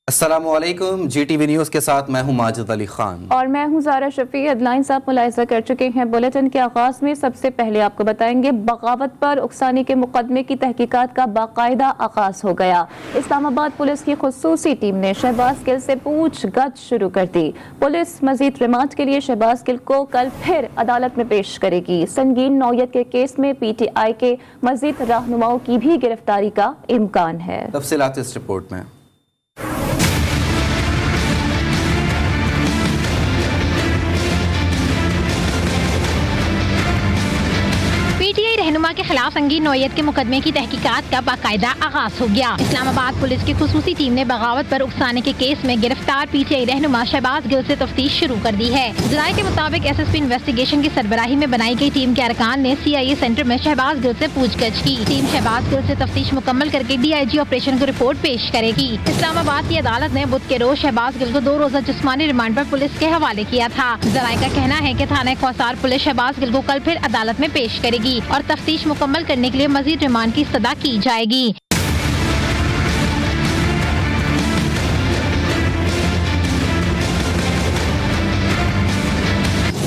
अस्सलामुअलैकुम, GTV news के साथ मैं हूं माजिद अली खान और मैं हूं ज़ारा शफी। हेडलाइन आप मुलाहिज़ा कर चुके हैं। बुलेटिन के आगाज़ में सबसे पहले आपको बताएंगे बगावत पर उकसाने के मुकदमे की तहकीकात का बाकायदा आगाज़ हो गया। इस्लामाबाद पुलिस की खुसूसी टीम ने शहबाज गिल से पूछगछ शुरू कर दी। पुलिस मजीद रिमांड के लिए शहबाज गिल को कल फिर अदालत में पेश करेगी। संगीन नौयत के केस में PTI के मजीद रहनुमाओं की भी गिरफ्तारी का इम्कान है। तफसीलात इस रिपोर्ट में। PTI रहनुमा के खिलाफ संगीन नौयत के मुकदमे की तहकीकात का बाकायदा आगाज हो गया। इस्लामाबाद पुलिस की खुसूसी टीम ने बगावत पर उकसाने के केस में गिरफ्तार PTI रहनुमा शहबाज गिल से तफ्तीश शुरू कर दी है। जराये के मुताबिक SSP इन्वेस्टिगेशन की सरबराही में बनाई गई टीम के अरकान ने CIA सेंटर में शहबाज गिल से पूछगछ की। टीम शहबाज गिल से तफ्तीश मुकम्मल करके DIG ऑपरेशन को रिपोर्ट पेश करेगी। इस्लामाबाद की अदालत ने बुध के रोज शहबाज गिल को 2 रोजा जिस्मानी रिमांड पर पुलिस के हवाले किया था। जराये का कहना है कि थाना कौसार पुलिस शहबाज गिल को कल फिर अदालत में पेश करेगी और तफ्तीश मुकम्मल करने के लिए मजीद रिमांड की इस्तदा की जाएगी।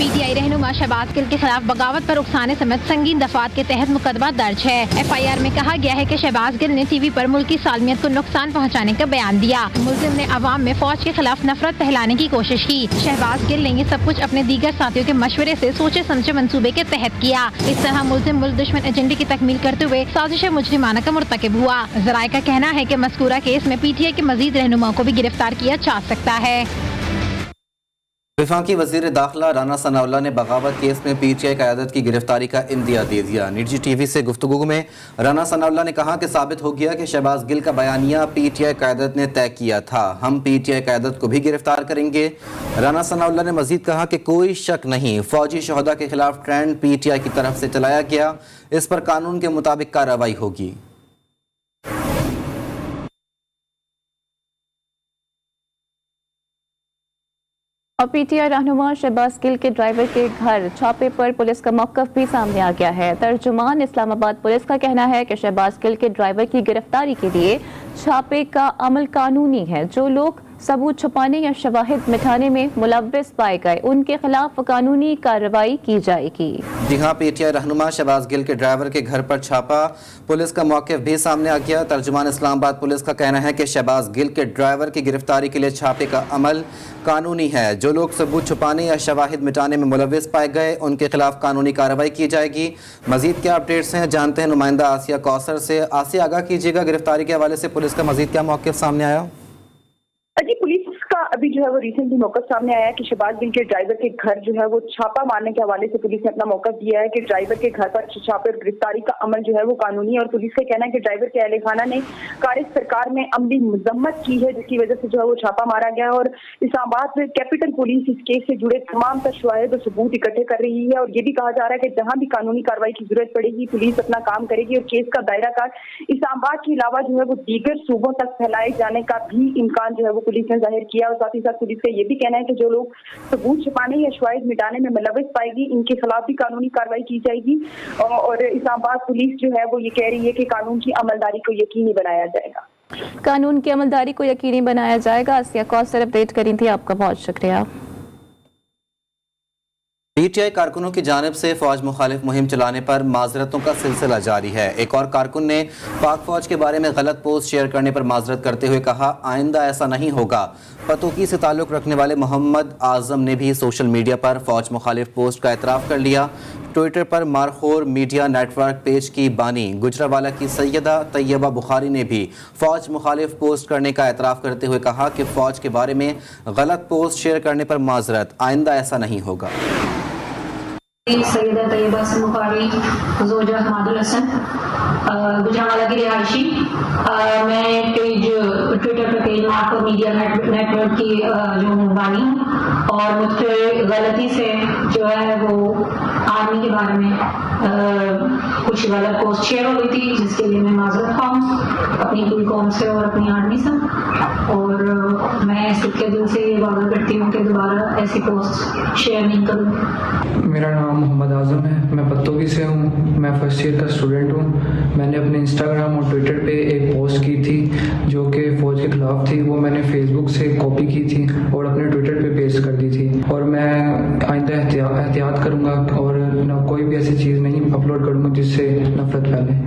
PTI रहनुमा शहबाज गिल के खिलाफ बगावत पर उकसाने समेत संगीन दफात के तहत मुकदमा दर्ज है। FIR में कहा गया है कि शहबाज गिल ने TV पर मुल्क की सालमियत को नुकसान पहुंचाने का बयान दिया। मुल्जिम ने अवाम में फौज के खिलाफ नफरत फैलाने की कोशिश की। शहबाज गिल ने ये सब कुछ अपने दीगर साथियों के मशवरे से सोचे समझे मंसूबे के तहत किया। इस तरह मुल्जिम मुल्क दुश्मन एजेंडे की तकमील करते हुए साजिश मुजरिमाना का मुर्तकिब हुआ। जराये का कहना है कि मज़कूरा केस में PTI के मजीद रहनुमा को भी गिरफ्तार किया जा सकता है। वफाकी वज़ीर दाखिला राना सनाउल्लाह ने बगावत केस में PTI क़यादत की गिरफ्तारी का इंदिया दे दिया। निजी TV से गुफ्तगू में राना सनाउल्लाह ने कहा कि साबित हो गया कि शहबाज गिल का बयानिया PTI क़यादत ने तय किया था। हम PTI क़यादत को भी गिरफ्तार करेंगे। राना सनाउल्लाह ने मजीद कहा कि कोई शक नहीं, फौजी शहदा के खिलाफ ट्रेंड PTI की तरफ से चलाया गया। इस पर कानून के मुताबिक कार्रवाई होगी। और PTI रहनुमा शहबाज गिल के ड्राइवर के घर छापे पर पुलिस का मौक़िफ़ भी सामने आ गया है। तर्जुमान इस्लामाबाद पुलिस का कहना है कि शहबाज गिल के ड्राइवर की गिरफ्तारी के लिए छापे का अमल कानूनी है। जो लोग सबूत छुपाने या शवाहिद मिटाने में मुलव्विस पाए गए उनके खिलाफ कानूनी कार्रवाई की जाएगी। जी हाँ, PTI रहनुमा शहबाज गिल के ड्राइवर के घर पर छापा, पुलिस का मौक़िफ़ भी सामने आ गया। तर्जुमान इस्लामाबाद पुलिस का कहना है कि शहबाज गिल के ड्राइवर की गिरफ्तारी के लिए छापे का अमल कानूनी है। जो लोग सबूत छुपाने या शवाहिद मिटाने में मुलव्विस पाए गए उनके खिलाफ कानूनी कार्रवाई की जाएगी। मजीद क्या अपडेट्स हैं जानते हैं नुमाइंदा आसिया कौसर से। आसिया, आगाह कीजिएगा, गिरफ्तारी के हवाले से पुलिस का मजीद क्या मौक़िफ़ सामने आया? जी, पुलिस का अभी जो है वो रिसेंटली मौक़िफ़ सामने आया है कि शहबाज गिल के ड्राइवर के घर जो है वो छापा मारने के हवाले से पुलिस ने अपना मौक़िफ़ दिया है कि ड्राइवर के घर पर छापे और गिरफ्तारी का अमल जो है वो कानूनी है। और पुलिस का कहना है कि ड्राइवर के अहले खाना ने कारी सरकार में अमली मजम्मत की है, जिसकी वजह से जो है वो छापा मारा गया है। और इस्लामाबाद में कैपिटल पुलिस इस केस से जुड़े तमाम तर शवाहिद और सबूत इकट्ठे कर रही है। और ये भी कहा जा रहा है कि जहाँ भी कानूनी कार्रवाई की जरूरत पड़ेगी पुलिस अपना काम करेगी और केस का दायरा कार इस्लामाबाद के अलावा जो है वो दीगर सूबों तक फैलाए जाने का भी इम्कान जो है वो पुलिस ने जाहिर किया। और साथ ही साथ पुलिस का ये भी कहना है कि जो लोग सबूत छुपाने या शवाहिद मिटाने में मुलव्विस पाएगी इनके खिलाफ भी कानूनी कार्रवाई की जाएगी। और इस्लामाबाद पुलिस जो है वो ये कह रही है कि कानून की अमलदारी को यकीनी बनाया जाएगा। कानून की अमलदारी को यकीनी बनाया जाएगा। आसिया कौसर अपडेट करी थी, आपका बहुत शुक्रिया। PTI कारकुनों की जानिब से फौज मुखालिफ मुहिम चलाने पर माजरतों का सिलसिला जारी है। एक और कारकुन ने पाक फौज के बारे में गलत पोस्ट शेयर करने पर माजरत करते हुए कहा, आइंदा ऐसा नहीं होगा। पतोकी से ताल्लुक़ रखने वाले मोहम्मद आजम ने भी सोशल मीडिया पर फौज मुखालिफ पोस्ट का एतराफ़ कर लिया। ट्विटर पर मारखोर मीडिया नेटवर्क पेज की बानी गुजरावाला की सैयदा तैयबा बुखारी ने भी फौज मुखालिफ पोस्ट करने का एतराफ़ करते हुए कहा कि फ़ौज के बारे में गलत पोस्ट शेयर करने पर माजरत, आइंदा ऐसा नहीं होगा। सैयदा तैयबा बुखारी ज़ोजा हमादुल हसन गुजरावाला की रिहायशी। मैं ट्विटर पर पेज मार्को मीडिया नेटवर्क की जो मेहरबानी हूँ और मुझ पर गलती से जो है वो आर्मी के बारे में कुछ गलत पोस्ट शेयर हो गई थी, जिसके लिए मैं माजरत खाऊँ अपनी पूरी कौम से और अपनी आर्मी से। और मैं इसके के दिल से ये वादा करती हूँ कि दोबारा ऐसी पोस्ट शेयर नहीं करूँगी। मेरा नाम मोहम्मद आजम है, मैं पत्तोगी से हूँ, मैं फर्स्ट ईयर का स्टूडेंट हूँ। मैंने अपने इंस्टाग्राम और ट्विटर पे एक पोस्ट की थी जो कि फ़ौज के ख़िलाफ़ थी। वो मैंने फेसबुक से कॉपी की थी और अपने ट्विटर पे पेस्ट कर दी थी। और मैं आइंदा एहतियात करूँगा और ना कोई भी ऐसी चीज़ नहीं अपलोड करूँगा जिससे नफरत फैले।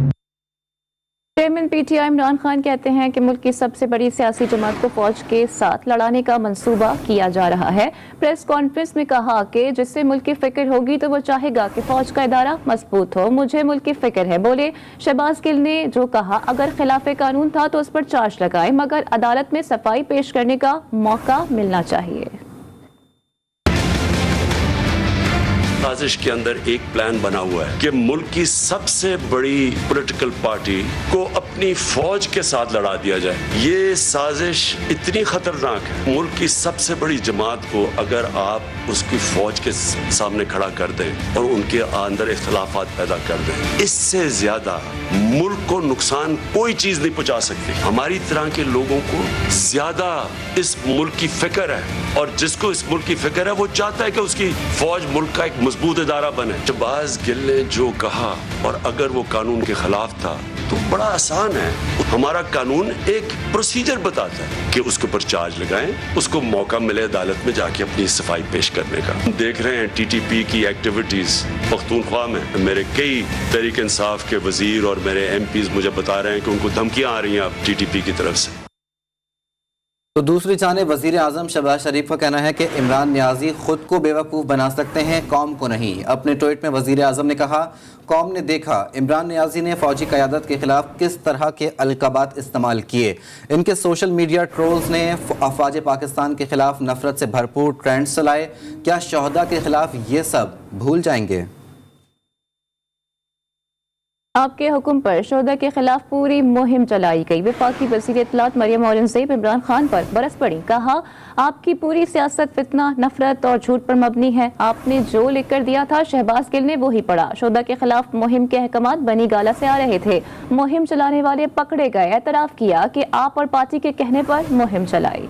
चेयरमैन पीटीआई इमरान खान कहते हैं कि मुल्क की सबसे बड़ी सियासी जमात को फौज के साथ लड़ाने का मंसूबा किया जा रहा है। प्रेस कॉन्फ्रेंस में कहा कि जिससे मुल्क की फिक्र होगी तो वो चाहेगा कि फौज का इदारा मजबूत हो। मुझे मुल्क की फिक्र है, बोले शहबाज गिल ने जो कहा, अगर खिलाफे कानून था तो उस पर चार्ज लगाए, मगर अदालत में सफाई पेश करने का मौका मिलना चाहिए। साजिश के अंदर एक प्लान बना हुआ है कि मुल्क की सबसे बड़ी पॉलिटिकल पार्टी को अपनी फौज के साथ लड़ा दिया जाए। ये साजिश इतनी खतरनाक है। मुल्क की सबसे बड़ी जमात को अगर आप उसकी फौज के सामने खड़ा कर दें और उनके अंदर इख्तलाफात पैदा कर दें, इससे ज्यादा मुल्क को नुकसान कोई चीज नहीं पहुंचा सकती। हमारी तरह के लोगों को ज्यादा इस मुल्क की फिक्र है, और जिसको इस मुल्क की फिक्र है वो चाहता है कि उसकी फौज मुल्क का एक मजबूत इदारा बने। शहबाज गिल ने जो कहा, और अगर वो कानून के खिलाफ था तो बड़ा आसान है। हमारा कानून एक प्रोसीजर बताता है कि उसके ऊपर चार्ज लगाएं, उसको मौका मिले अदालत में जाके अपनी सफाई पेश करने का। देख रहे हैं टीटीपी की एक्टिविटीज पख्तूनख्वा में। मेरे कई तहरीक इंसाफ के वजीर और मेरे एमपीज मुझे बता रहे हैं कि उनको धमकियां आ रही हैं अब टीटीपी की तरफ से। तो दूसरी जानिब वज़ीर आज़म शहबाज शरीफ का कहना है कि इमरान नियाज़ी खुद को बेवकूफ़ बना सकते हैं, कौम को नहीं। अपने ट्वीट में वज़ीर आज़म ने कहा, कौम ने देखा इमरान नियाज़ी ने फ़ौजी क़यादत के ख़िलाफ़ किस तरह के अलक़ाबात इस्तेमाल किए। इनके सोशल मीडिया ट्रोल्स ने अफ़वाज पाकिस्तान के ख़िलाफ़ नफ़रत से भरपूर ट्रेंड्स चलाए। क्या शहदा के ख़िलाफ़ ये सब भूल जाएंगे? आपके हुक्म पर शोधा के खिलाफ पूरी मुहिम चलाई गई। वफाकी वज़ीर इत्तलात मरियम औरंगज़ेब इमरान खान पर बरस पड़ी। कहा, आपकी पूरी सियासत फितना, नफरत और झूठ पर मबनी है। आपने जो लिख कर दिया था शहबाज गिल ने वही पढ़ा। शोधा के खिलाफ मुहिम के अहकामात बनी गाला से आ रहे थे। मुहिम चलाने वाले पकड़े गए। एतराफ़ किया कि आप और पार्टी के कहने पर मुहिम चलाई।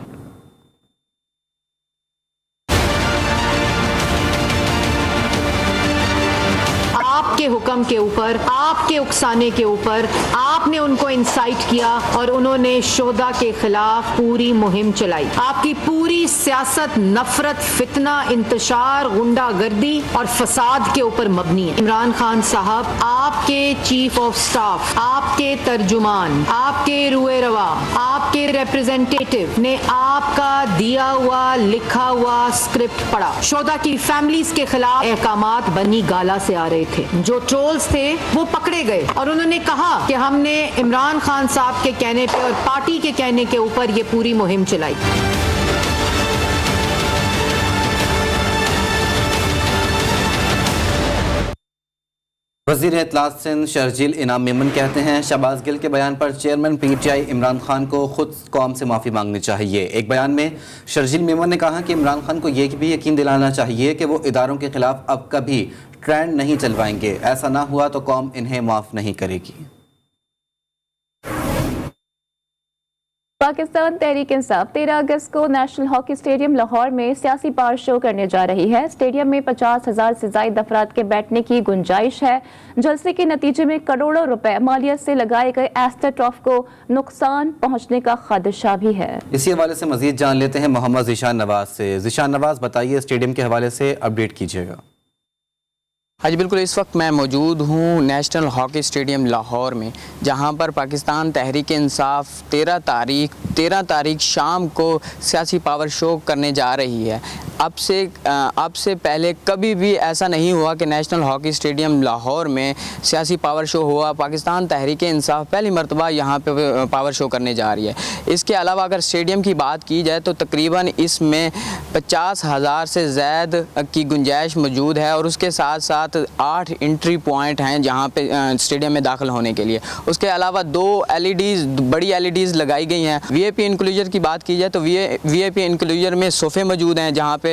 आपके हुक्म के ऊपर, आपके उकसाने के ऊपर आपने उनको इंसाइट किया और उन्होंने शोधा के खिलाफ पूरी मुहिम चलाई। आपकी पूरी सियासत नफरत, फितना, इंतशार, गुंडागर्दी और फसाद के ऊपर मबनी है। इमरान खान साहब, आपके चीफ ऑफ स्टाफ, आपके तर्जुमान, आपके रुए रवा, आपके रिप्रेजेंटेटिव ने आपका दिया हुआ लिखा हुआ स्क्रिप्ट पढ़ा। शोधा की फैमिलीज के खिलाफ अहकामात बनी गाला से आ रहे थे। जो ट्रोल्स थे वो पकड़े गए और उन्होंने कहा कि हमने इमरान खान साहब के कहने पे और पार्टी के कहने के ऊपर ये पूरी मुहिम चलाई। वज़ीर इत्तलात सिंध शर्जील इनाम मेमन कहते हैं, शहबाज गिल के बयान पर चेयरमैन पीटीआई इमरान खान को खुद कौम से माफ़ी मांगनी चाहिए। एक बयान में शर्जील मेमन ने कहा कि इमरान खान को यह भी यकीन दिलाना चाहिए कि वो इदारों के खिलाफ अब कभी ट्रेंड नहीं चलवाएंगे। ऐसा ना हुआ तो कौम इन्हें माफ़ नहीं करेगी। पाकिस्तान तहरीक इंसाफ 13 अगस्त को नेशनल हॉकी स्टेडियम लाहौर में सियासी पावर शो करने जा रही है। स्टेडियम में 50,000 से ज्यादा अफराद के बैठने की गुंजाइश है। जलसे के नतीजे में करोड़ों रुपए मालियत से लगाए गए एस्टेट ऑफ को नुकसान पहुंचने का खदशा भी है। इसी हवाले से मजीद जान लेते हैं मोहम्मद ज़ीशान नवाज से। ज़ीशान नवाज, बताइए स्टेडियम के हवाले से अपडेट कीजिएगा। हाँ जी बिल्कुल, इस वक्त मैं मौजूद हूँ नेशनल हॉकी स्टेडियम लाहौर में, जहाँ पर पाकिस्तान तहरीक इंसाफ 13 तारीख शाम को सियासी पावर शो करने जा रही है। अब से पहले कभी भी ऐसा नहीं हुआ कि नेशनल हॉकी स्टेडियम लाहौर में सियासी पावर शो हुआ। पाकिस्तान तहरीक इंसाफ पहली मरतबा यहाँ पे पावर शो करने जा रही है। इसके अलावा अगर स्टेडियम की बात की जाए तो तकरीबन इसमें 50,000 से ज़्यादा की गुंजाइश मौजूद है और उसके साथ साथ 8 एंट्री पॉइंट हैं जहाँ पे स्टेडियम में दाखिल होने के लिए। उसके अलावा 2 LEDs, बड़ी LEDs लगाई गई हैं। VIP इंक्लूजर की बात की जाए तो VIP इंक्लूजर में सोफ़े मौजूद हैं जहाँ पे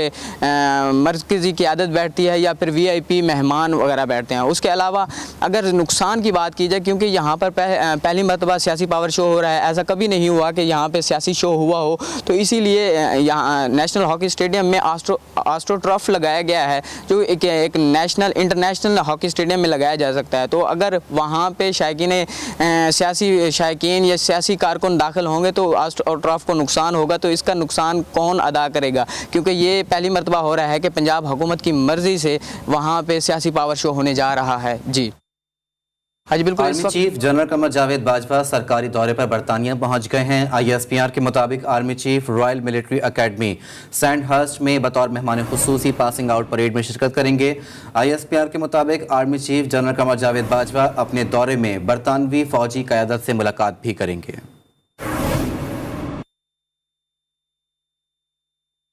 मरकज़ी क़यादत बैठती है या फिर VIP मेहमान वगैरह बैठते हैं। उसके अलावा अगर नुकसान की बात की जाए, क्योंकि यहाँ पर पहली मरतबा सियासी पावर शो हो रहा है, ऐसा कभी नहीं हुआ कि यहाँ पे सियासी शो हुआ हो, तो इसीलिए यहाँ नेशनल हॉकी स्टेडियम में आस्ट्रो ट्रफ लगाया गया है, जो एक इंटरनेशनल हॉकी स्टेडियम में लगाया जा सकता है। तो अगर वहाँ पे सियासी शायकीन या सियासी कारकुन दाखिल होंगे तो आस्ट्रो ट्रफ को नुकसान होगा, तो इसका नुकसान कौन अदा करेगा? क्योंकि ये पहली मरतबा हो रहा है कि पंजाब हुकूमत की मर्ज़ी से वहाँ पे सियासी पावर शो होने जा रहा है। जी हाँ जी बिल्कुल। Army chief general Qamar Javed Bajwa सरकारी दौरे पर बरतानिया पहुंच गए हैं। ISPR के मुताबिक army chief royal military academy Sandhurst में बतौर मेहमान खुसूसी पासिंग आउट परेड में शिरकत करेंगे। ISPR के मुताबिक army chief general Qamar Javed Bajwa अपने दौरे में बरतानवी फौजी क़यादत से मुलाकात भी करेंगे।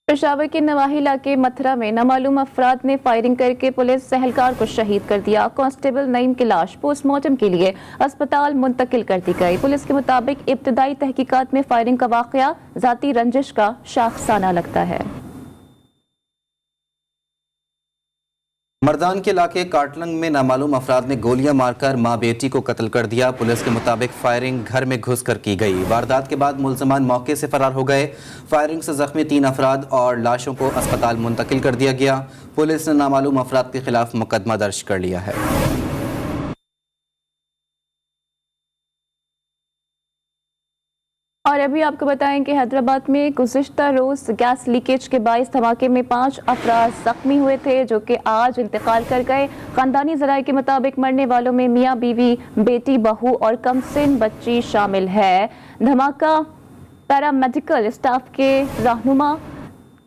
पेशावर के नवाही इलाके मथुरा में नामालूम अफराद ने फायरिंग करके पुलिस सहलकार को शहीद कर दिया। कांस्टेबल नईम की लाश पोस्टमार्टम के लिए अस्पताल मुंतकिल कर दी गई। पुलिस के मुताबिक इब्तदाई तहकीकात में फायरिंग का वाकया जाती रंजिश का शाखसाना लगता है। मर्दान के इलाके काटलंग में नामालूम अफराद ने गोलियां मारकर मां बेटी को कत्ल कर दिया। पुलिस के मुताबिक फायरिंग घर में घुसकर की गई। वारदात के बाद मुलजमान मौके से फरार हो गए। फायरिंग से जख्मी 3 अफराद और लाशों को अस्पताल मुंतकिल कर दिया गया। पुलिस ने नामालूम अफराद के खिलाफ मुकदमा दर्ज कर लिया है। और अभी आपको बताएं कि हैदराबाद में गुज़िश्ता रोज़ गैस लीकेज के बाइस धमाके में 5 अफराद जख्मी हुए थे, जो कि आज इंतकाल कर गए। ख़ानदानी ज़राए के मुताबिक मरने वालों में मियाँ बीवी, बेटी बहू और कमसिन बच्ची शामिल है। धमाका पैरामेडिकल स्टाफ के रहनुमा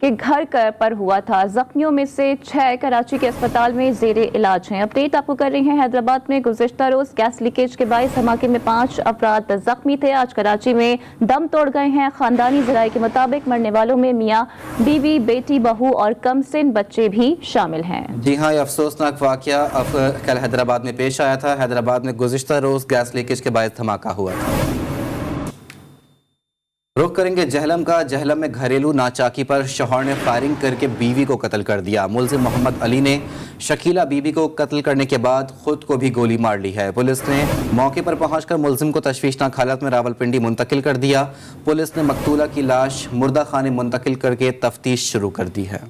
के घर पर हुआ था। जख्मियों में से 6 कराची के अस्पताल में ज़ेरे इलाज हैं। अपडेट आपको कर रही हैं। हैदराबाद में गुज़िश्ता रोज़ गैस लीकेज के बाइस धमाके में 5 अफराद जख्मी थे, आज कराची में दम तोड़ गए हैं। ख़ानदानी ज़राए के मुताबिक मरने वालों में मियाँ बीवी, बेटी बहू और कमसिन बच्चे भी शामिल हैं। जी हाँ, ये अफसोसनाक वाक़या कल हैदराबाद में पेश आया था। हैदराबाद में गुज़िश्ता रोज़ गैस लीकेज के बाइस धमाका हुआ था। रुख करेंगे जहलम का। जहलम में घरेलू नाचाकी पर शौहर ने फायरिंग करके बीवी को कत्ल कर दिया। मुलजिम मोहम्मद अली ने शकीला बीबी को कत्ल करने के बाद खुद को भी गोली मार ली है। पुलिस ने मौके पर पहुंचकर मुलजिम को तशवीशनाक हालत में रावलपिंडी मुंतकिल कर दिया। पुलिस ने मकतूला की लाश मुर्दा खाने मुंतकिल करके तफ्तीश शुरू कर दी है।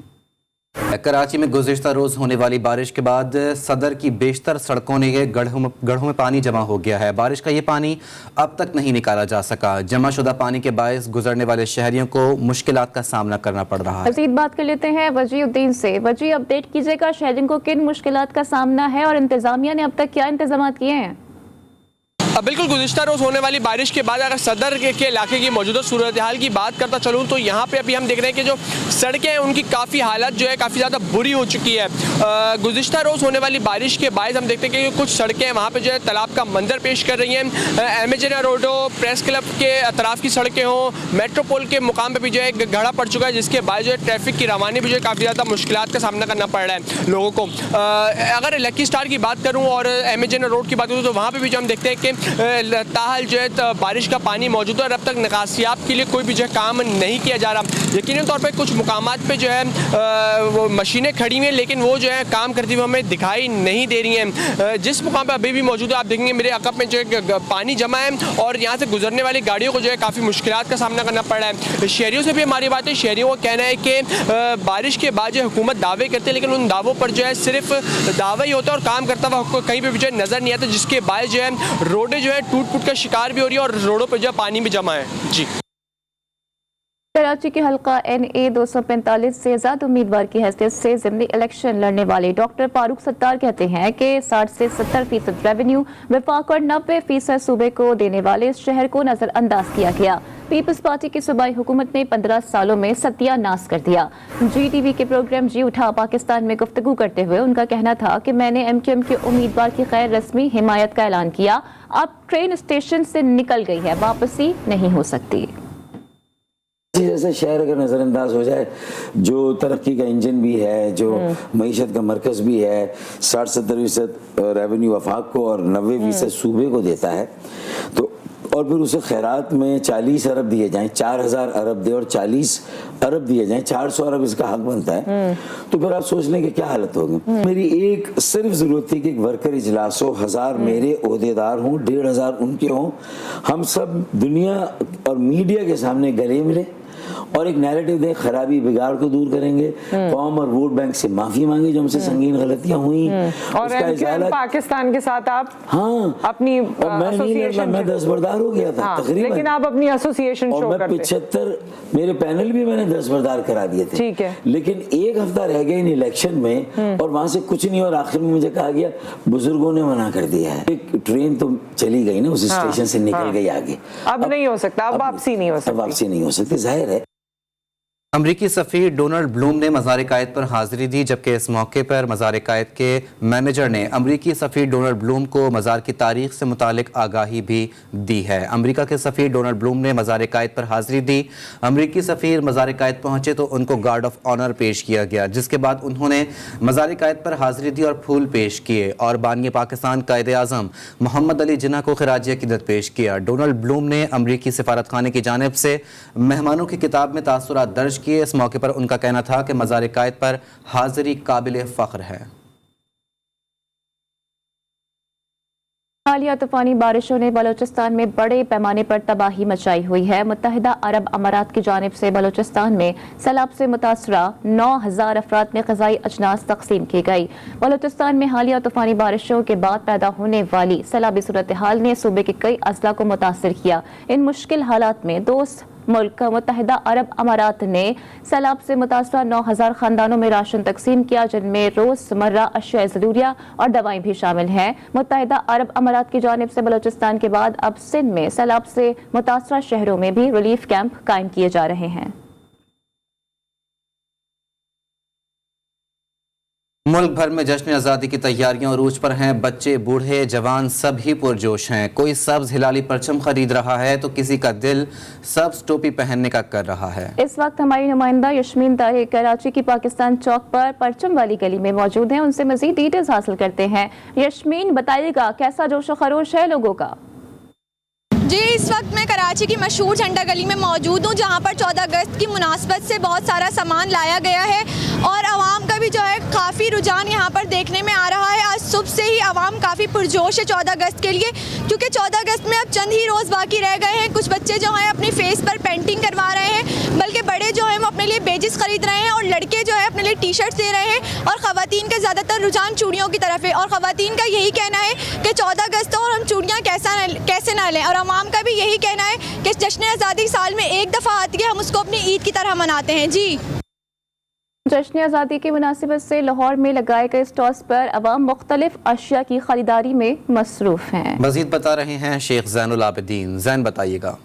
कराची में गुज़िश्ता रोज़ होने वाली बारिश के बाद सदर की बेशतर सड़कों ने गढ़ों में पानी जमा हो गया है। बारिश का ये पानी अब तक नहीं निकाला जा सका। जमा शुदा पानी के बायस गुजरने वाले शहरियों को मुश्किलात का सामना करना पड़ रहा है। मज़ीद बात कर लेते हैं वजीउद्दीन से। वजी, अपडेट कीजिएगा, शहरियों को किन मुश्किलात का सामना है और इंतजामिया ने अब तक क्या इंतजाम किए हैं? बिल्कुल, गुज़िश्ता रोज़ होने वाली बारिश के बाद अगर सदर के इलाके की मौजूदा सूरत हाल की बात करता चलूँ तो यहाँ पे अभी हम देख रहे हैं कि जो सड़कें हैं उनकी काफ़ी हालत जो है काफ़ी ज़्यादा बुरी हो चुकी है। गुज़िश्ता रोज़ होने वाली बारिश के बाद हम देखते हैं कि कुछ सड़कें हैं वहाँ पे जो है तालाब का मंजर पेश कर रही हैं। एमेजना रोड हो, प्रेस क्लब के अतराफ़ की सड़कें हों, मेट्रोपोल के मुकाम पर भी जो है गड़ा पड़ चुका है, जिसके बाद जो है ट्रैफिक की रवानी भी जो है काफ़ी ज़्यादा मुश्किलात का सामना करना पड़ रहा है लोगों को। अगर लकी स्टार की बात करूँ और एमेजना रोड की बात करूँ तो वहाँ पर भी जो हम देखते हैं कि ताहल जो है बारिश का पानी मौजूद है और अब तक निकासियात के लिए कोई भी जो है काम नहीं किया जा रहा। यकीनी तौर पे कुछ मुकामात पे जो है वो मशीनें खड़ी हुई हैं, लेकिन वो जो है काम करती हुई हमें दिखाई नहीं दे रही हैं। जिस मुकाम पे अभी भी मौजूद है आप देखेंगे मेरे अकब में जो है पानी जमा है और यहाँ से गुजरने वाली गाड़ियों को जो है काफ़ी मुश्किलात का सामना करना पड़ रहा है। शहरियों से भी हमारी बात है। शहरियों का कहना है कि बारिश के बाद जो हुकूमत दावे करते हैं, लेकिन उन दावों पर जो है सिर्फ दावा ही होता है और काम करता हुआ कहीं पर भी जो है नज़र नहीं आता, जिसके बाद जो है रोडें जो है टूट का शिकार भी हो रही है और रोडों पर जो पानी भी जमा है। जी, कराची के हल्का NA 245 से आज़ाद उम्मीदवार की हैसियत से ज़िमनी इलेक्शन लड़ने वाले डॉक्टर फारूक सत्तार कहते हैं कि 60 से 70% रेवेन्यू वफाक और 90% सूबे को देने वाले इस शहर को नज़रअंदाज किया गया। पीपल्स पार्टी की सूबाई हुकूमत ने 15 सालों में सत्यानाश कर दिया। GTV के प्रोग्राम जी उठा पाकिस्तान में गुफ्तगू करते हुए उनका कहना था कि मैंने MQM के उम्मीदवार की गैर रस्मी हिमायत का ऐलान किया। अब ट्रेन स्टेशन से निकल गई है, वापसी नहीं हो सकती। जैसे शहर अगर नज़रअंदाज हो जाए, जो तरक्की का इंजन भी है, जो मईशत का मरकज़ भी है, 60-70% रेवेन्यू वफाक को और 90% सूबे को देता है, तो और फिर उसे खैरात में 40 अरब दिए जाएं, 4000 अरब दे और 40 अरब दिए जाएं, 400 अरब इसका हक बनता है, तो फिर आप सोच लें कि क्या हालत होगी। मेरी एक सिर्फ जरूरत थी कि एक वर्कर इजलास हो, 1000 मेरे ओहदेदार हों, 1500 उनके हों, हम सब दुनिया और मीडिया के सामने गले मिले और एक नैरेटिव दें, खराबी बिगाड़ को दूर करेंगे, कौम और वोट बैंक से माफी मांगी जो हमसे संगीन गलतियां हुई, और पाकिस्तान के साथ आप अपनी एसोसिएशन, मैं दस्तबरदार हो गया था तकरीबन, लेकिन आप अपनी एसोसिएशन शो करते, 75 मेरे पैनल भी मैंने दस्तबरदार करा दिए थे, ठीक है, लेकिन एक हफ्ता रह गया इन इलेक्शन में और वहां से कुछ नहीं, और आखिर में मुझे कहा गया बुजुर्गों ने मना कर दिया है। एक ट्रेन तो चली गई ना, उस स्टेशन से निकल गई आगे, अब नहीं हो सकता, अब वापसी नहीं हो सकती, वापसी नहीं हो सकती, जाहिर है। अमरीकी सफ़ीर डोनाल्ड ब्लूम ने मज़ार-ए-कायद पर हाज़िरी दी, जबकि इस मौके पर मज़ार-ए-कायद के मैनेजर ने अमरीकी सफ़ीर डोनाल्ड ब्लूम को मज़ार की तारीख से मुतालिक आगाही भी दी है। अमरीका के सफ़ीर डोनाल्ड ब्लूम ने मज़ार-ए-कायद पर हाज़िरी दी। अमरीकी सफ़ीर मज़ार-ए-कायद पहुँचे तो उनको गार्ड ऑफ ऑनर पेश किया गया, जिसके बाद उन्होंने मज़ार-ए-कायद पर हाज़िरी दी और फूल पेश किए और बानी पाकिस्तान कायद-ए-आज़म मोहम्मद अली जिन्ना को खिराज अक़ीदत पेश किया। डोनाल्ड ब्लूम ने अमरीकी सफारतखाने की जानिब से मेहमानों की किताब में तासुरात दर्ज किए। इस मौके पर उनका कहना था कि मज़ार-ए-कायद पर हाज़िरी काबिल फ़ख्र है। हालिया तूफानी बारिशों ने बलूचिस्तान में बड़े पैमाने पर तबाही मचाई हुई है। मुत्तहिदा अरब अमारात की जानिब से बलूचिस्तान में सैलाब से मुतासरा 9000 अफराद में ग़िज़ाई अजनास तकसीम की गई। बलूचिस्तान में हालिया तूफानी बारिशों के बाद पैदा होने वाली सैलाबी सूरत हाल ने सूबे के कई अजला को मुतासर किया। इन मुश्किल हालात में दोस्त मुल्क मुत्तहिदा अरब अमारात ने सैलाब से मुतासरा 9000 खानदानों में राशन तकसीम किया, जिनमें रोज़मर्रा अशिया ज़रूरिया और दवाएं भी शामिल हैं। मुत्तहिदा अरब अमारात की जानिब से बलूचिस्तान के बाद अब सिंध में सैलाब से मुतासरा शहरों में भी रिलीफ कैंप कायम किए जा रहे हैं। मुल्क भर में जश्न आज़ादी की तैयारियां अरूज पर हैं। बच्चे, बूढ़े, जवान सभी पुरजोश हैं। कोई सब्ज हिलाली परचम खरीद रहा है तो किसी का दिल सब्ज टोपी पहनने का कर रहा है। इस वक्त हमारी नुमाइंदा यशमीन तारिक कराची की पाकिस्तान चौक पर परचम वाली गली में मौजूद हैं। उनसे मजीद डिटेल्स हासिल करते हैं। यशमीन, बताइएगा कैसा जोशो खरोश है लोगों का? जी, इस वक्त मैं कराची की मशहूर झंडा गली में मौजूद हूँ, जहाँ पर 14 अगस्त की मुनासबत से बहुत सारा सामान लाया गया है और आवाम का भी जो है काफ़ी रुझान यहाँ पर देखने में आ रहा है। आज सुबह से ही आवाम काफ़ी पुरजोश है 14 अगस्त के लिए, क्योंकि 14 अगस्त में अब चंद ही रोज़ बाकी रह गए हैं। कुछ बच्चे जो हैं अपनी फेस पर पेंटिंग करवा रहे हैं, बल्कि बड़े जो हैं वो अपने लिए बेजिस खरीद रहे हैं और लड़के जो है अपने लिए टी शर्ट्स दे रहे हैं और ख़वातीन का ज़्यादातर रुझान चूड़ियों की तरफ है और ख़वातीन का यही कहना है कि 14 अगस्त और हम चूड़ियाँ कैसे ना लें, और आवाम का भी यही कहना है कि जश्न आज़ादी साल में एक दफ़ा आती है, हम उसको अपनी ईद की तरह मनाते हैं। जी, जश्न आज़ादी की मुनासिबत से लाहौर में लगाए गए स्टॉल्स पर अवाम मुख्तलिफ अशिया की खरीदारी में मसरूफ़ हैं। मज़ीद बता रहे हैं शेख ज़ैनुल आबिदीन। ज़ैन, बताइएगा।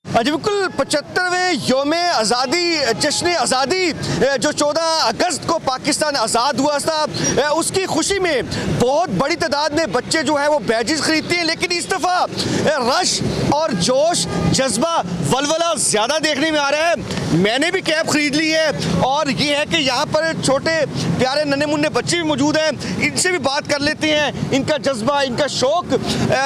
जी बिल्कुल, 75वें योम आज़ादी, जश्न आज़ादी जो 14 अगस्त को पाकिस्तान आज़ाद हुआ था, उसकी खुशी में बहुत बड़ी तादाद में बच्चे जो है वो बैजेस खरीदते हैं, लेकिन इस दफ़ा रश और जोश, जज्बा, वलवला ज़्यादा देखने में आ रहा है। मैंने भी कैब खरीद ली है और ये है कि यहाँ पर छोटे प्यारे नन्हे मुन्ने बच्चे भी मौजूद हैं, इनसे भी बात कर लेते हैं, इनका जज्बा, इनका शौक।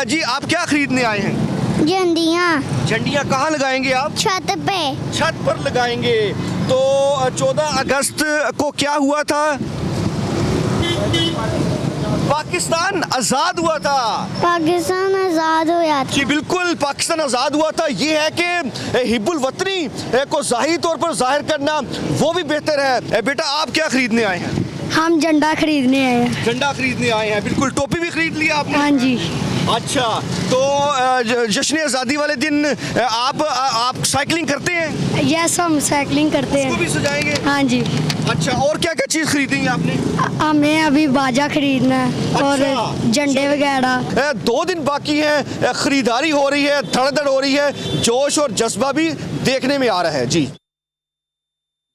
जी, आप क्या खरीदने आए हैं? झंडियाँ। झंडियाँ कहाँ लगाएंगे आप? छत पे। छत पर लगाएंगे। तो 14 अगस्त को क्या हुआ था? पाकिस्तान आज़ाद हुआ था। पाकिस्तान आज़ाद हुआ था। जी बिल्कुल, पाकिस्तान आज़ाद हुआ था। ये है कि हिब्बुल वतनी को ज़ाहिरी तौर पर जाहिर करना वो भी बेहतर है। बेटा, आप क्या खरीदने आए हैं? हम झंडा खरीदने आए हैं। झंडा खरीदने आए हैं, बिल्कुल। टोपी भी खरीद लिया आपने? हाँ जी। अच्छा, तो जश्न आज़ादी वाले दिन आप साइकिलिंग करते हैं? यस, हम साइकिलिंग करते हैं। उसको भी सजाएंगे? हाँ जी। अच्छा, और क्या क्या चीज़ खरीदेंगे आपने? हमें अभी बाजा खरीदना है और झंडे वगैरह। 2 दिन बाकी हैं, खरीदारी हो रही है, धड़धड़ हो रही है, जोश और जज्बा भी देखने में आ रहा है। जी,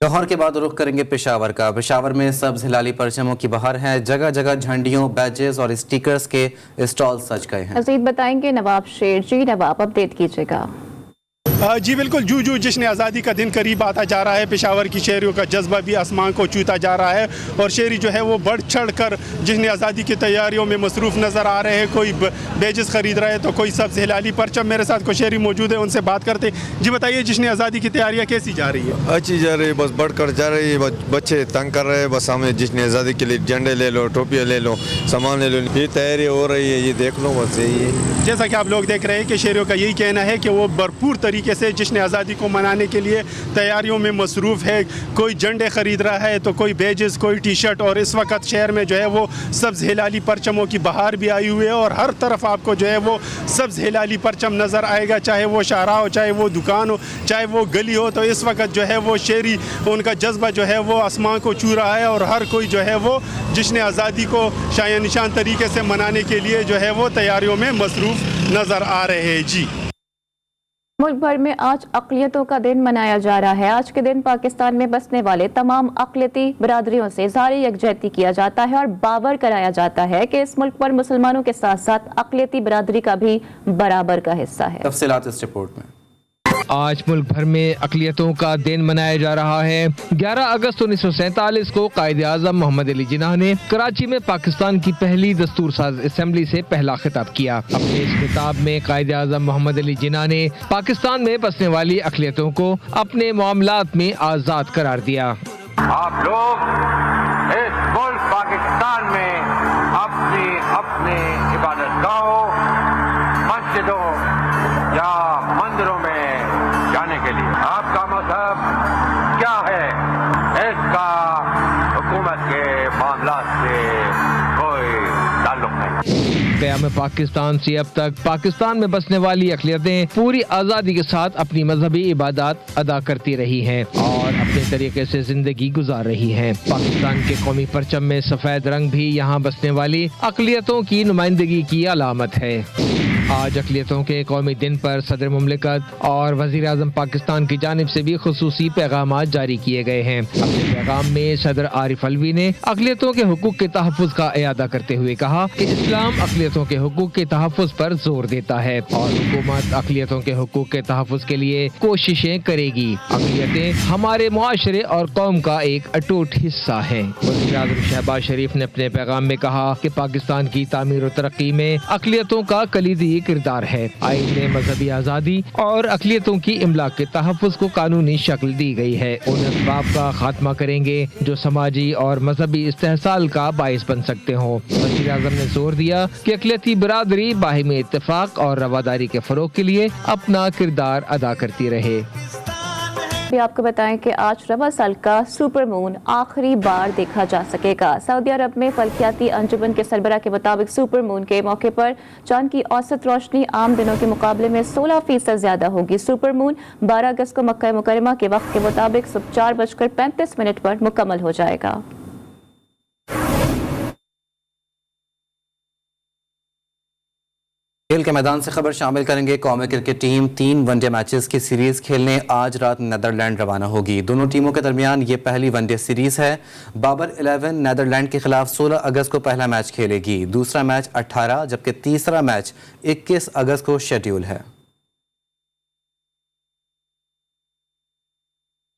लाहौर के बाद रुख करेंगे पेशावर का। पेशावर में सब्ज हिलाली परचमों की बहार है। जगह जगह झंडियों, बैजेस और स्टिकर्स के स्टॉल सज गए हैं। मज़ीद बताएंगे नवाब शेर। जी नवाब, अपडेट कीजिएगा। जी बिल्कुल, जू जू जश्न आज़ादी का दिन करीब आता जा रहा है, पेशावर की शहरियों का जज्बा भी आसमान को छूता जा रहा है और शहरी जो है वो बढ़ चढ़ कर जश्न आज़ादी की तैयारियों में मसरूफ़ नज़र आ रहे हैं। कोई बेजिस ख़रीद रहा है तो कोई सब्ज़ हिलाली परचम। मेरे साथ कोई शहरी मौजूद है, उनसे बात करते। जी बताइए, जश्न आज़ादी की तैयारियाँ कैसी जा रही है? अच्छी जा रही है, बस बढ़कर जा रही है। बच्चे तंग कर रहे हैं, बस हमें जश्न आज़ादी के लिए झंडे ले लो, टोपियाँ ले लो, सामान ले लो, ये तैयारी हो रही है, ये देख लो, बस यही है। जैसा कि आप लोग देख रहे हैं कि शहरियों का यही कहना है कि वो भरपूर तरीके से जश्न आज़ादी को मनाने के लिए तैयारियों में मसरूफ़ है। कोई झंडे ख़रीद रहा है तो कोई बैजेस, कोई टी शर्ट। और इस वक्त शहर में जो है वो सब्ज़ हिलाली परचमों की बहार भी आई हुई है और हर तरफ आपको जो है वो सब्ज़ हिलाली परचम नज़र आएगा, चाहे वो शाहरा हो, चाहे वो दुकान हो, चाहे वो गली हो। तो इस वक्त जो है वो शहरी, उनका जज्बा जो है वो आसमान को छू रहा है और हर कोई जो है वो जश्न आज़ादी को शाया निशान तरीके से मनाने के लिए जो है वो तैयारियों में मसरूफ़ नज़र आ रहे हैं। जी, मुल्क भर में आज अक़लियतों का दिन मनाया जा रहा है। आज के दिन पाकिस्तान में बसने वाले तमाम अक़लियती बिरादरियों से इज़हार यकजहती किया जाता है और बावर कराया जाता है कि इस मुल्क पर मुसलमानों के साथ साथ अक़लियती बिरादरी का भी बराबर का हिस्सा है। तफसीलात इस रिपोर्ट में। आज मुल्क भर में अक़लियतों का दिन मनाया जा रहा है। 11 अगस्त 1947 को कायद-ए-आज़म मोहम्मद अली जिन्ना ने कराची में पाकिस्तान की पहली दस्तूर साज असेंबली से पहला खिताब किया। अपने इस खिताब में कायद-ए-आज़म मोहम्मद अली जिन्ना ने पाकिस्तान में बसने वाली अक़लियतों को अपने मामलात में आज़ाद करार दिया। आप लोग इस मुल्क पाकिस्तान में अपनी अपनी इबादतगाहों, मस्जिदों या मंदिरों में जाने के लिए आपका मजहब क्या है, इसका हुकूमत के मामलात से कोई ताल्लुक नहीं। क़याम पाकिस्तान से अब तक पाकिस्तान में बसने वाली अक़लियतें पूरी आज़ादी के साथ अपनी मजहबी इबादत अदा करती रही हैं और अपने तरीके से जिंदगी गुजार रही हैं। पाकिस्तान के कौमी परचम में सफ़ेद रंग भी यहाँ बसने वाली अक़लियतों की नुमाइंदगी की अलामत है। आज अक़लियतों के कौमी दिन पर सदर मुमलिकत और वज़ीर आज़म पाकिस्तान की जानिब से भी खुसूसी पैगामात जारी किए गए हैं। अपने पैगाम में सदर आरिफ अलवी ने अक़लियतों के हुकूक के तहफ़्फ़ुज़ का इयादा करते हुए कहा कि इस्लाम अक़लियतों के हुकूक के तहफ़्फ़ुज़ पर जोर देता है और हुकूमत अक़लियतों के हुकूक के तहफ़्फ़ुज़ के लिए कोशिशें करेगी। अक़लियतें हमारे मुआशरे और कौम का एक अटूट हिस्सा है। वज़ीर आज़म शहबाज शरीफ ने अपने पैगाम में कहा कि पाकिस्तान की तामीर और तरक्की में अक़लियतों का कलीदी किरदार है। आइन में मजहबी आज़ादी और अक़लियतों की इमलाक के तहफ़्फ़ुज़ को कानूनी शक्ल दी गई है। उन असबाब का खात्मा करेंगे जो समाजी और मजहबी इस्तेहसाल का बाइस बन सकते हों। वज़ीर आज़म ने जोर दिया कि अक़लियती बिरादरी बाहिमी इत्तेफाक और रवादारी के फ़रोग़ के लिए अपना किरदार अदा करती रहे। आपको बताएं कि आज रवा साल का सुपर मून आखिरी बार देखा जा सकेगा। सऊदी अरब में फल्कियाती अंजुमन के सरबरा के मुताबिक सुपर मून के मौके पर चांद की औसत रोशनी आम दिनों के मुकाबले में 16% ज्यादा होगी। सुपर मून 12 अगस्त को मक्का मुकर्रमा के वक्त के मुताबिक सुबह 4:35 पर मुकम्मल हो जाएगा। खेल के मैदान से खबर शामिल करेंगे। कौमी क्रिकेट टीम 3 वनडे मैचेस की सीरीज खेलने आज रात नीदरलैंड रवाना होगी। दोनों टीमों के दरमियान ये पहली वनडे सीरीज है। बाबर 11 नीदरलैंड के खिलाफ 16 अगस्त को पहला मैच खेलेगी। दूसरा मैच 18 जबकि तीसरा मैच 21 अगस्त को शेड्यूल है।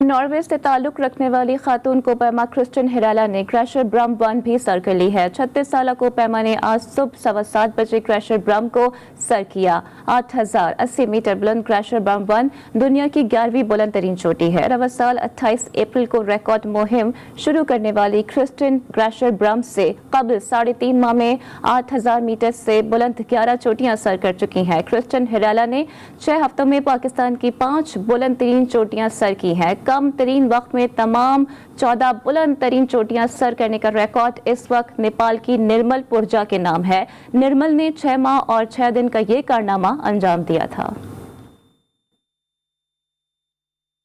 नॉर्वे से ताल्लुक रखने वाली खातून कोपैमा क्रिस्टिन हिराला ने क्रैशर ब्रम 1 भी सर कर ली है। 36 साल कोपैमा ने आज सुबह 7:15 बजे क्रैशर ब्रम को सर किया। 8080 मीटर बुलंद क्रैशर ब्रम 1 दुनिया की 11वीं बुलंद तरीन चोटी है। रवा साल 28 अप्रैल को रिकॉर्ड मुहिम शुरू करने वाली क्रिस्टिन क्रैशर ब्रम से कबल 3.5 माह में 8000 मीटर से बुलंद 11 चोटियां सर कर चुकी हैं। क्रिस्टिन हिराला ने 6 हफ्तों में पाकिस्तान की 5 बुलंद तरीन चोटियां सर की हैं। कम तरीन वक्त में तमाम 14 बुलंद तरीन चोटियां सर करने का रिकॉर्ड इस वक्त नेपाल की निर्मल पुरजा के नाम है। निर्मल ने 6 माह और 6 दिन का ये कारनामा अंजाम दिया था।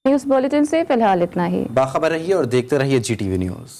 न्यूज़ बुलेटिन से फिलहाल इतना ही। बाखबर रहिए और देखते रहिए GTV न्यूज़।